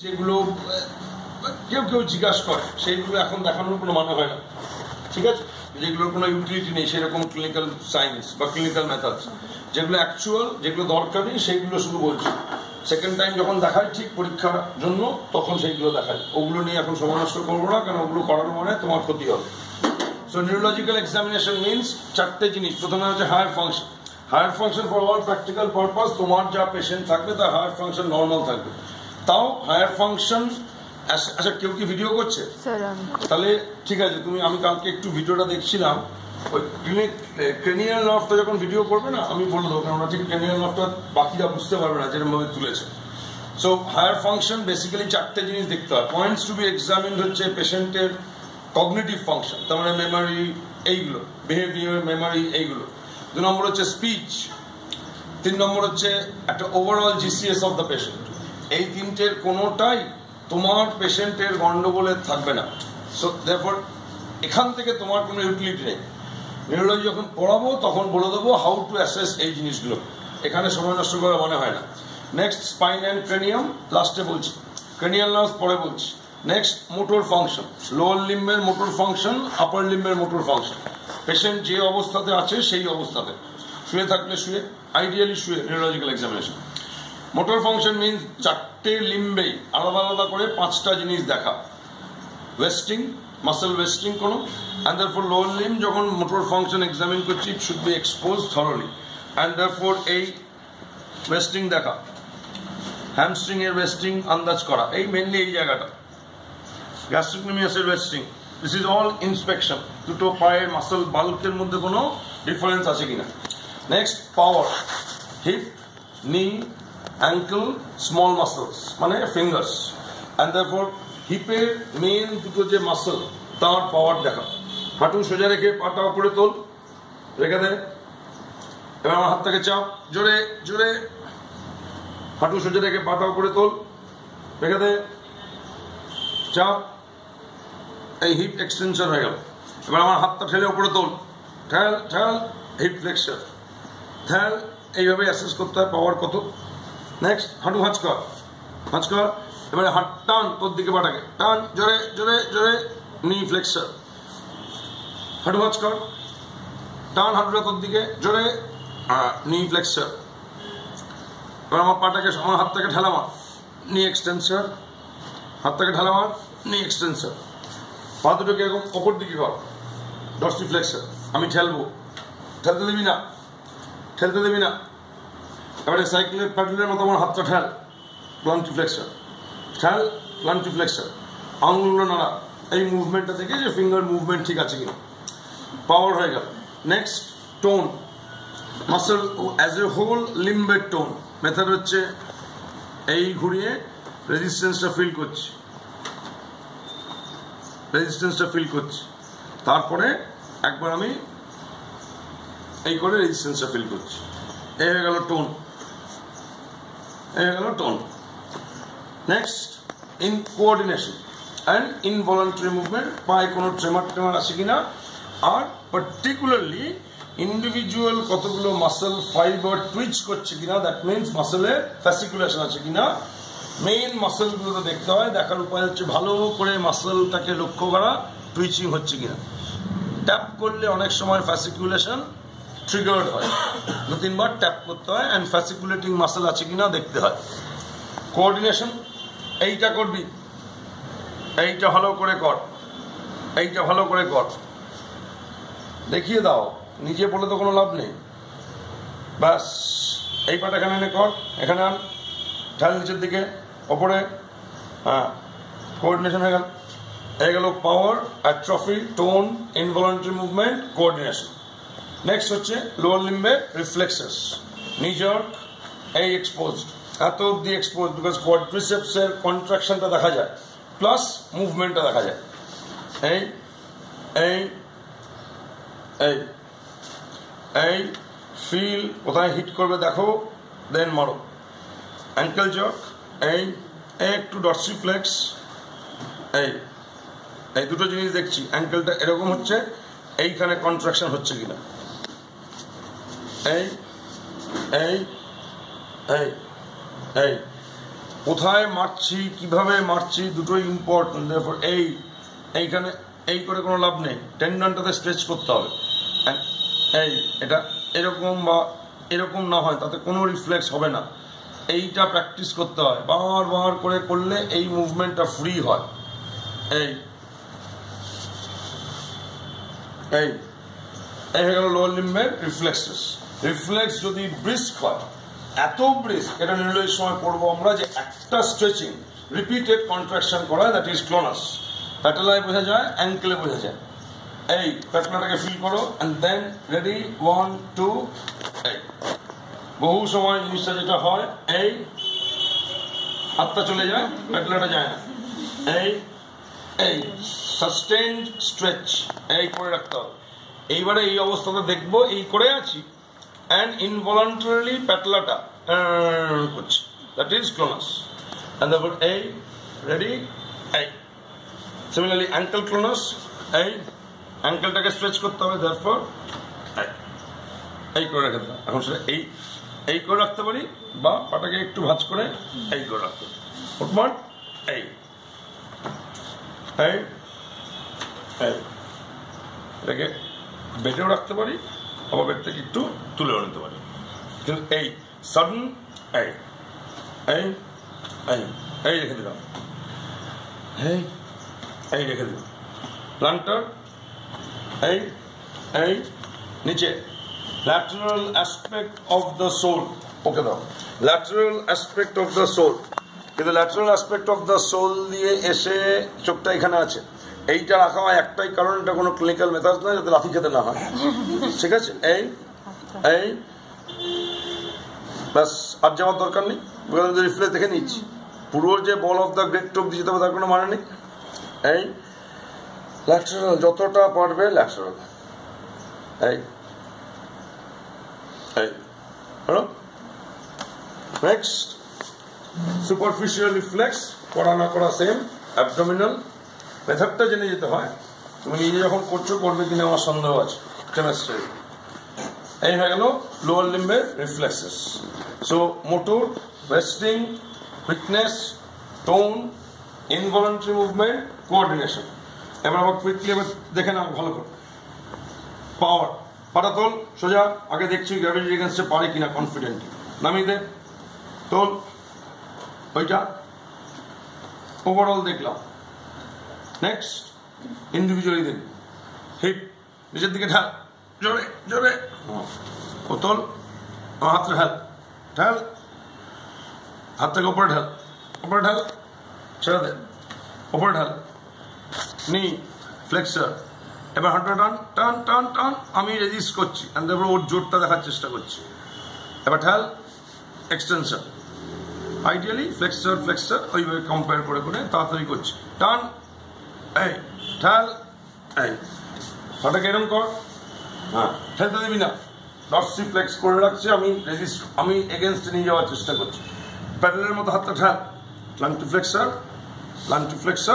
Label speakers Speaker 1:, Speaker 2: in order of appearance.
Speaker 1: যেগুলো কেউ কেউ জিজ্ঞাসা করে সেইগুলো এখন দেখানোর কোনো মানে হয় না, ঠিক আছে? যেগুলোর কোনো ইউটিলিটি নেই সেরকম ক্লিনিক্যাল সায়েন্স বা ক্লিনিক্যাল মেথডস, যেগুলো অ্যাকচুয়াল, যেগুলো দরকারি সেইগুলো শুধু বলছি। সেকেন্ড টাইম যখন দেখায় ঠিক পরীক্ষার জন্য তখন সেইগুলো দেখায়। ওগুলো নিয়ে এখন সময় নষ্ট করবো না, কারণ ওগুলো করার মানে তোমার ক্ষতি হবে। সো নিউরোলজিক্যাল এক্সামিনেশন মিনস চারটে জিনিস। প্রথমে হচ্ছে higher function. Higher function for all practical purpose, তোমার যা পেশেন্ট থাকবে তার হায়ার ফাংশন নর্মাল থাকবে। তাও হায়ার ফাংশন, আচ্ছা কেউ কি ভিডিও করছে? তাহলে ঠিক আছে, আমি কালকে একটু ভিডিওটা দেখছিলাম, ওই ক্রেনিয়াল নার্ভটা যখন ভিডিও করবে না আমি বলে দেবো, কারণ ঠিক ক্রেনিয়াল নার্ভটা বাকিরা বুঝতে পারবে না যেরকম ভাবে তুলেছে। সো হায়ার ফাংশন বেসিক্যালি চারটে জিনিস দেখতে হয়। পয়েন্টস টু বি এক্সামিন্ড হচ্ছে পেশেন্টের কগনিটিভ ফাংশন, তার মানে মেমোরি, এইগুলো বিহেভিয়ার, মেমোরি, এইগুলো। 2 নম্বর হচ্ছে স্পিচ। 3 নম্বর হচ্ছে একটা overall GCS of the patient. এই তিনটের কোনোটাই তোমার পেশেন্টের গন্ডগোলে থাকবে না। সো দেয়ারফর এখান থেকে তোমার কোনো ইউটিলিটি নেই। নিউরোলজি যখন পড়াবো তখন বলে দেবো হাউ টু অ্যাসেস এই জিনিসগুলো, এখানে সময় নষ্ট করা মনে হয় না। নেক্সট স্পাইন অ্যান্ড ক্রেনিয়াম লাস্টে বলছি, ক্রেনিয়াল নার্ভ পরে বলছি। নেক্সট মোটর ফাংশন, লোয়ার লিম্বের মোটর ফাংশন, আপার লিম্বের মোটর ফাংশন। পেশেন্ট যে অবস্থাতে আছে সেই অবস্থাতে, শুয়ে থাকলে শুয়ে, আইডিয়ালি শুয়ে neurological examination. Motor function means চারটে লিম্বেই আলাদা আলাদা করে 5টা জিনিস দেখা। ওয়েস্টিং, মাসেল ওয়েস্টিং কোনো, অ্যান্ড দেয়ারফর লোয়ার লিম্ব যখন মোটর ফাংশন এক্সামিন করছি it should be expose thoroughly, and therefore এই ওয়েস্টিং দেখা, হ্যামস্ট্রিং এর ওয়েস্টিং আন্দাজ করা, এই মেনলি এই জায়গাটা। গ্যাস্ট্রিকনিমিয়াসের wasting, this is all inspection, দুটো পায়ের মাসেল বাল্কের মধ্যে কোনো ডিফারেন্স আছে কিনা। Next power, hip, knee, ankle, small muscles মানে ফিঙ্গার্স, অ্যান্ড দেয়ারফর হিপের মেন দুটো যে মাসেল তার পাওয়ার দেখা। হাঁটু সোজা রেখে পাটা উপরে তোল, রেখে দে। এবার আমার হাতটাকে চাপ, জোরে জোরে, হাঁটু সোজা রেখে পাটা উপরে তোল, রেখে দে, চাপ, এই হিপ এক্সটেনশন হয়ে গেল। এবার আমার হাতটা ঠেলে উপরে তোল, ঠেল ঠেল, হিপ ফ্লেক্সর, ঠেল। এইভাবে অ্যাসেস করতে হয় পাওয়ার কত। নেক্সট হাঁটু ভাঁজ কর, ভাঁজ কর। এবারে হাত টান, তোর দিকে পাটাকে টান, জোরে জোরে জোরে, নি ফ্লেক্সর, হাঁটু ভাঁজ কর, টান হাঁটুটা তোর দিকে, জোরে, নি ফ্লেক্সর। এবার আমার পাটাকে, আমার হাতটাকে ঠেলা মার, নি এক্সটেন্সর, হাতটাকে ঠেলা মার, নি এক্সটেন্সর। পা দুটোকে এরকম অপর দিকে কর, ডর্সি ফ্লেক্সর। আমি ঠেলবো, ঠেলতে দেবি না, ঠেলতে দেবি না। এবারে সাইকেলের প্যাডেলের মতো আমার হাতটা ঠেল, প্লান্টি ফ্লেক্সর, ঠেল, প্লান্টি ফ্লেক্সর। আঙুলগুলো নাড়া, এই মুভমেন্টটা থেকে যে ফিঙ্গার মুভমেন্ট ঠিক আছে কিনা, পাওয়ার হয়ে গেল। Next tone, muscle as a whole লিম্বের টোন। মেথড হচ্ছে এই ঘুরিয়ে রেজিস্ট্যান্সটা ফিল করছি, রেজিস্ট্যান্সটা ফিল করছি, তারপরে একবার আমি এই করে রেজিস্ট্যান্সটা ফিল করছি। এই হয়ে গেল টোন, এই হয়ে গেল tone. Next in coordination and involuntary movement, পায়ে কোনো ট্রেমার ট্রেমার আছে কিনা, আর পার্টিকুলারলি ইন্ডিভিজুয়াল কতগুলো মাসেল ফাইবার টুইচ করছে কিনা, দ্যাট মিনস মাসেলের ফ্যাসিকুলেশন আছে কিনা। মেইন মাসেলগুলো দেখতে হয়, দেখার উপায় হচ্ছে ভালো করে মাসেলটাকে লক্ষ্য করা, টুইচিং হচ্ছে কিনা। ট্যাপ করলে অনেক সময় ফ্যাসিকুলেশন ট্রিগার্ড হয়, 2-3 বার ট্যাপ করতে হয়, অ্যান্ড ফ্যাসিকুলেটিং মাসেল আছে কিনা দেখতে হয়। কোঅর্ডিনেশন, এইটা করবি, এইটা ভালো করে কর, এইটা ভালো করে কর, দেখিয়ে দাও, নিজে বলে তো কোনো লাভ নেই। ব্যাস, এই পাটা এখানে এনে কর, এখানে আন, ঢাল নিচের দিকে, ওপরে, হ্যাঁ, কোঅর্ডিনেশন হয়ে গেল। হয়ে গেল power, atrophy, tone, involuntary movement, coordination. Next হচ্ছে লোয়ার লিম্বের রিফ্লেক্সেস, নি জার্ক, এই এক্সপোজড, এত অব্দি এক্সপোজ, বিকজ কোয়াড্রিসেপসের কন্ট্রাকশনটা দেখা যায়, প্লাস মুভমেন্টটা দেখা যায়। এই এই এই এই ফিল, কোথায় হিট করবে দেখো, দেন মারো। অ্যাঙ্কেল জার্ক, এই একটু ডর্সিফ্লেক্স, এই এই দুটো জিনিস দেখছি, অ্যাঙ্কেলটা এরকম হচ্ছে, এইখানে কন্ট্রাকশন হচ্ছে কিনা, এই এই এই এই কোথায় মারছি কিভাবে মারছি দুটোই ইম্পর্টেন্ট। তারপর এইখানে এই করে কোনো লাভ নেই, টেন্ডনটাতে স্ট্রেচ করতে হবে। এটা এরকম বা এরকম না হয় তাতে কোনো রিফ্লেক্স হবে না। এইটা প্র্যাকটিস করতে হয়, বারবার করে করলে এই মুভমেন্টটা ফ্রি হয়। এই হয়ে গেল লোয়ার লিম্বের রিফ্লেক্সেস। রিফ্লেক্স যদি ব্রিস্ক হয়, এত ব্রিস্ক, এটা নির্ণয়ের সময় পড়বো আমরা যে একটা স্ট্রেচিং রিপিটেড কন্ট্রাকশন করা, দ্যাট ইজ ক্লোনাস। প্যাটেলায় বোঝা যায়, অ্যাঙ্কেলে বোঝা যায়। এই প্যাটেলাটাকে ফিল করো এন্ড দেন রেডি 1 2। এই বহু সময় জিনিসটা যেটা হয়, এই হাতটা চলে যায়, প্যাটেলাটা যায় না। এই সাস্টেইনড স্ট্রেচ এই করে রাখতে হবে। এইবারে এই অবস্থাটা দেখবো, এই করে আছি অ্যান্ড ইনভলান্টারিলি প্যাটেলাটা করছি, দ্যাট ইজ ক্লোনাস। এন্ড তারপর এই রেডি। এই সিমিলারলি অ্যাঙ্কেল ক্লোনাস, এই অ্যাঙ্কেলটাকে স্ট্রেচ করতে হবে, দেয়ারফর এই করে রেখে দেবো। এখন সেটা এই করে রাখতে পারি, বা পাটাকে একটু ভাঁজ করে এই করে রাখতে পারি। ফুটবল এই এটাকে বেটেও রাখতে পারি, আবার বেড থেকে একটু তুলেও নিতে পারি। কিন্তু এই সাডেন এই রেখে দিলাম, এই রেখে দিলাম। প্লান্টার এই নিচে lateral aspect of the soul, ওকে দাও lateral aspect of the soul। কিন্তু lateral aspect of the soul দিয়ে এসে চোখটা এখানে আছে, এইটা রাখা হয় একটাই কারণ, এটা কোনো ক্লিনিক্যাল মেথড নয়, যাতে লাথি খেতে না হয়। ঠিক আছে, এই ব্যাস, আর যাওয়ার দরকার নেই। রিফ্লেক্স দেখে নিচ্ছি, পুরো যে বল অফ দ্য গ্রেট টোপ দিয়ে যেতে হবে তার কোনো মানে নেই। এই ল্যাটারাল যতটা পারবে ল্যাটারাল, নেক্সট সুপারফিশিয়াল রিফ্লেক্স, করা না করা সেম। অ্যাবডোমিনাল মেথডটা জেনে যেতে হয়, তুমি নিজে যখন করছো করবে কিনা আমার সন্দেহ আছে কেমিস্ট্রি। এই হয়ে গেল লোয়ার লিম্বের reflexes. So motor, resting, quickness, tone, involuntary movement, coordination. এবার আবার কুইকলি এবার দেখে নাও ভালো করে। পাওয়ার, পাটা তোল সোজা, আগে দেখছি গ্র্যাভিটি এগেন্সটে পারে কিনা কনফিডেন্টলি, নামিয়ে দে, তোল ওইটা, ওভারঅল দেখলাম। নেক্সট ইন্ডিভিজুয়ালি দেখি, হিপ নিচের দিকে ঢাল, জোরে জোরে, ও তোল, আমার হাতটা ঢাল, ঢাল, হাতটাকে ওপরে ঢাল, ওপরে ঢাল, ছেড়ে দে, ওপরে ঢাল, নি ফ্লেক্সার। এবার হাতটা টান টান টান টান, আমি রেজিস্ট করছি, তারপর ওর জোরটা দেখার চেষ্টা করছি। এবার ঢাল, এক্সটেনশন, আইডিয়ালি ফ্লেক্সার ফ্লেক্সার ওইভাবে কম্পেয়ার করে করে তাড়াতাড়ি করছি। টান, এই ঢাল, এই হাতটাকে এরকম কর, হ্যাঁ ঠেলতে দিবি না, ডরসি ফ্লেক্স করে রাখছি, আমি এগেনস্টে নিয়ে যাওয়ার চেষ্টা করছি। প্যাডেলের মতো হাতটা ঢাল, long toe flexor, long toe flexor.